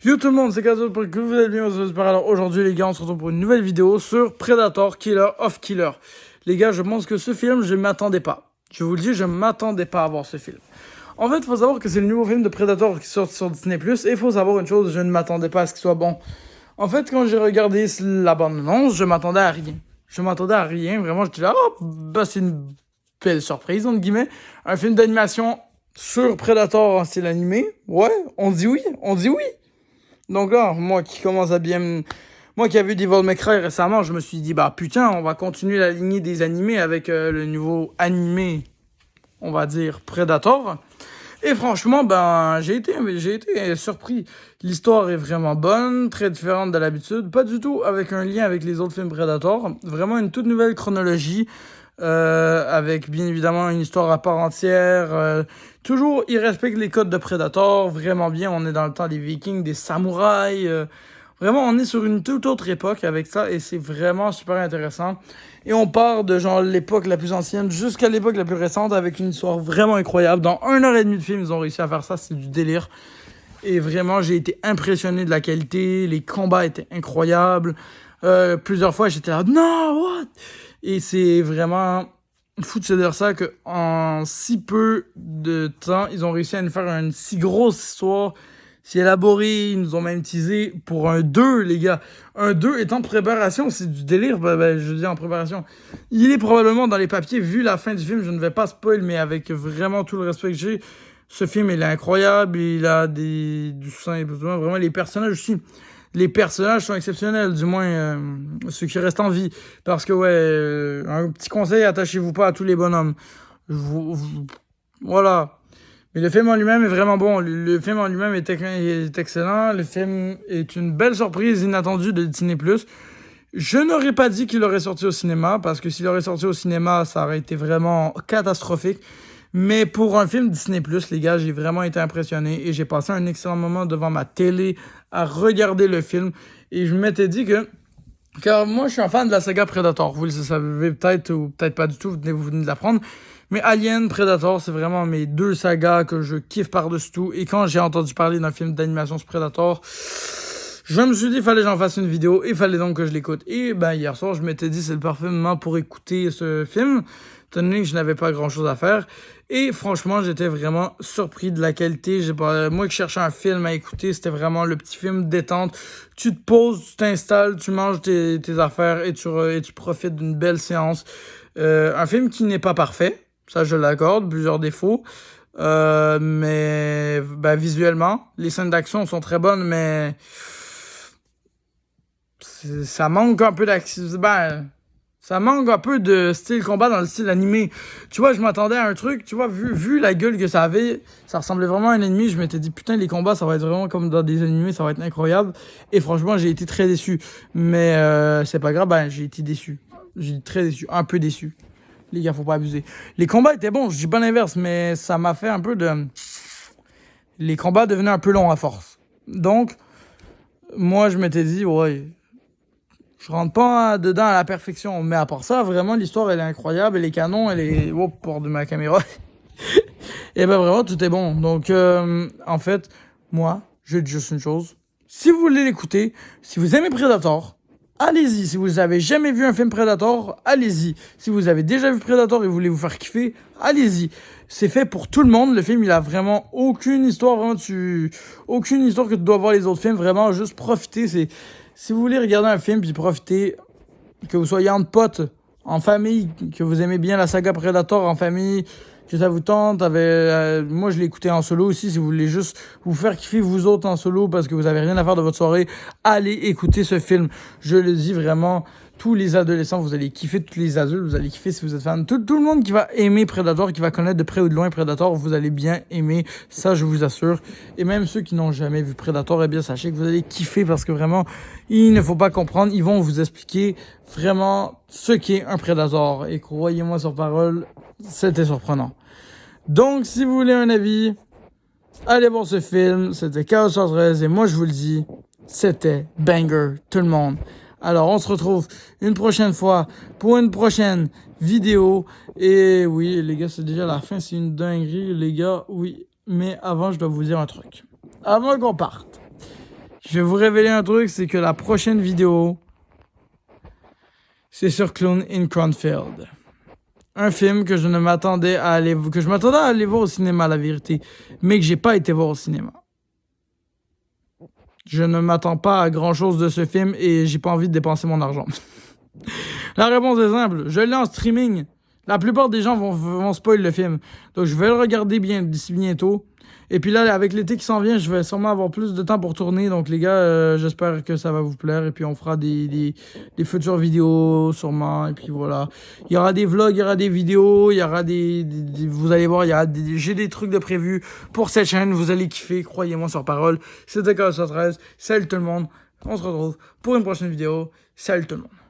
Yo tout le monde, c'est Kazo pour que vous allez bien. Alors aujourd'hui les gars, on se retrouve pour une nouvelle vidéo sur Predator Killer of Killer. Les gars, je pense que ce film, je m'attendais pas. Je vous le dis, je m'attendais pas à voir ce film. En fait, il faut savoir que c'est le nouveau film de Predator qui sort sur Disney+. Et il faut savoir une chose, je ne m'attendais pas à ce qu'il soit bon. En fait, quand j'ai regardé la bande-annonce, je m'attendais à rien. Je m'attendais à rien, vraiment, j'étais là, oh, bah c'est une belle surprise, entre guillemets. Un film d'animation sur Predator en style animé. Ouais, on dit oui, on dit oui. Donc là, moi qui commence à bien... Moi qui ai vu Devil May Cry récemment, je me suis dit, bah putain, on va continuer la lignée des animés avec le nouveau animé, on va dire, Predator. Et franchement, ben, j'ai été surpris. L'histoire est vraiment bonne, très différente de l'habitude. Pas du tout avec un lien avec les autres films Predator. Vraiment une toute nouvelle chronologie. Avec bien évidemment une histoire à part entière. Toujours, il respecte les codes de Predator, vraiment bien. On est dans le temps des Vikings, des samouraïs. Vraiment, on est sur une toute autre époque avec ça et c'est vraiment super intéressant. Et on part de genre l'époque la plus ancienne jusqu'à l'époque la plus récente avec une histoire vraiment incroyable. Dans 1h30 de film, ils ont réussi à faire ça, c'est du délire. Et vraiment, j'ai été impressionné de la qualité, les combats étaient incroyables. Plusieurs fois, j'étais là, non, what? Et c'est vraiment fou de se dire ça qu'en si peu de temps, ils ont réussi à nous faire une si grosse histoire, si élaborée. Ils nous ont même teasé pour un 2, les gars. Un 2 est en préparation, c'est du délire, je dis en préparation. Il est probablement dans les papiers, vu la fin du film, je ne vais pas spoil, mais avec vraiment tout le respect que j'ai. Ce film, il est incroyable, il a du sang et besoin. Vraiment, les personnages aussi. Les personnages sont exceptionnels, du moins ceux qui restent en vie. Parce que, ouais, un petit conseil, attachez-vous pas à tous les bonhommes. Voilà. Mais le film en lui-même est vraiment bon. Le film en lui-même est excellent. Le film est une belle surprise inattendue de Disney+. Je n'aurais pas dit qu'il aurait sorti au cinéma, parce que s'il aurait sorti au cinéma, ça aurait été vraiment catastrophique. Mais pour un film Disney+, les gars, j'ai vraiment été impressionné et j'ai passé un excellent moment devant ma télé à regarder le film. Et je m'étais dit que... Car moi, je suis un fan de la saga Predator. Vous le savez peut-être ou peut-être pas du tout, vous venez de l'apprendre. Mais Alien, Predator, c'est vraiment mes deux sagas que je kiffe par-dessus tout. Et quand j'ai entendu parler d'un film d'animation sur Predator, je me suis dit qu'il fallait que j'en fasse une vidéo et il fallait donc que je l'écoute. Et ben hier soir, je m'étais dit c'est le parfait moment pour écouter ce film, étant donné que je n'avais pas grand-chose à faire. Et franchement, j'étais vraiment surpris de la qualité. Moi qui cherchais un film à écouter, c'était vraiment le petit film détente. Tu te poses, tu t'installes, tu manges tes affaires et tu profites d'une belle séance. Un film qui n'est pas parfait, ça je l'accorde, plusieurs défauts. Mais ben, visuellement, les scènes d'action sont très bonnes, mais ça manque un peu d'action. Ben, ça manque un peu de style combat dans le style animé. Tu vois, je m'attendais à un truc, tu vois, vu la gueule que ça avait, ça ressemblait vraiment à un ennemi. Je m'étais dit, putain, les combats, ça va être vraiment comme dans des animés, ça va être incroyable. Et franchement, j'ai été très déçu. Mais c'est pas grave, ben, j'ai été déçu. J'ai été très déçu, un peu déçu. Les gars, faut pas abuser. Les combats étaient bons, je dis pas l'inverse, mais ça m'a fait un peu de... Les combats devenaient un peu longs à force. Donc, moi, je m'étais dit, ouais... Je rentre pas dedans à la perfection. Mais à part ça, vraiment, l'histoire, elle est incroyable. Et les canons, elle est... Oh, pour de ma caméra. Et ben vraiment, tout est bon. Donc, en fait, moi, je dis juste une chose. Si vous voulez l'écouter, si vous aimez Predator, allez-y. Si vous avez jamais vu un film Predator, allez-y. Si vous avez déjà vu Predator et vous voulez vous faire kiffer, allez-y. C'est fait pour tout le monde. Le film, il a vraiment aucune histoire. Vraiment, aucune histoire que tu dois voir les autres films. Vraiment, juste profiter. Si vous voulez regarder un film puis profiter, que vous soyez entre potes, en famille, que vous aimez bien la saga Predator en famille, que ça vous tente, moi je l'ai écouté en solo aussi, si vous voulez juste vous faire kiffer vous autres en solo parce que vous avez rien à faire de votre soirée, allez écouter ce film. Je le dis vraiment, tous les adolescents, vous allez kiffer, tous les adultes, vous allez kiffer si vous êtes fan. Tout le monde qui va aimer Predator, qui va connaître de près ou de loin Predator, vous allez bien aimer, ça je vous assure. Et même ceux qui n'ont jamais vu Predator, eh bien sachez que vous allez kiffer parce que vraiment, il ne faut pas comprendre, ils vont vous expliquer vraiment ce qu'est un Predator. Et croyez-moi sur parole, c'était surprenant. Donc, si vous voulez un avis, allez voir ce film. C'était Chaos 13 et moi je vous le dis, c'était banger, tout le monde. Alors, on se retrouve une prochaine fois pour une prochaine vidéo. Et oui, les gars, c'est déjà la fin, c'est une dinguerie, les gars, oui. Mais avant, je dois vous dire un truc. Avant qu'on parte, Je vais vous révéler un truc, c'est que la prochaine vidéo, c'est sur Clone in Cronfield. Un film que je m'attendais à aller voir au cinéma, la vérité, mais que j'ai pas été voir au cinéma. Je ne m'attends pas à grand chose de ce film et j'ai pas envie de dépenser mon argent. La réponse est simple, je l'ai en streaming. La plupart des gens vont spoil le film. Donc je vais le regarder d'ici bientôt. Et puis là, avec l'été qui s'en vient, je vais sûrement avoir plus de temps pour tourner. Donc les gars, j'espère que ça va vous plaire. Et puis on fera des futures vidéos sûrement. Et puis voilà. Il y aura des vlogs, il y aura des vidéos, il y aura vous allez voir, j'ai des trucs de prévus pour cette chaîne. Vous allez kiffer, croyez-moi sur parole. C'était KO13. Salut tout le monde. On se retrouve pour une prochaine vidéo. Salut tout le monde.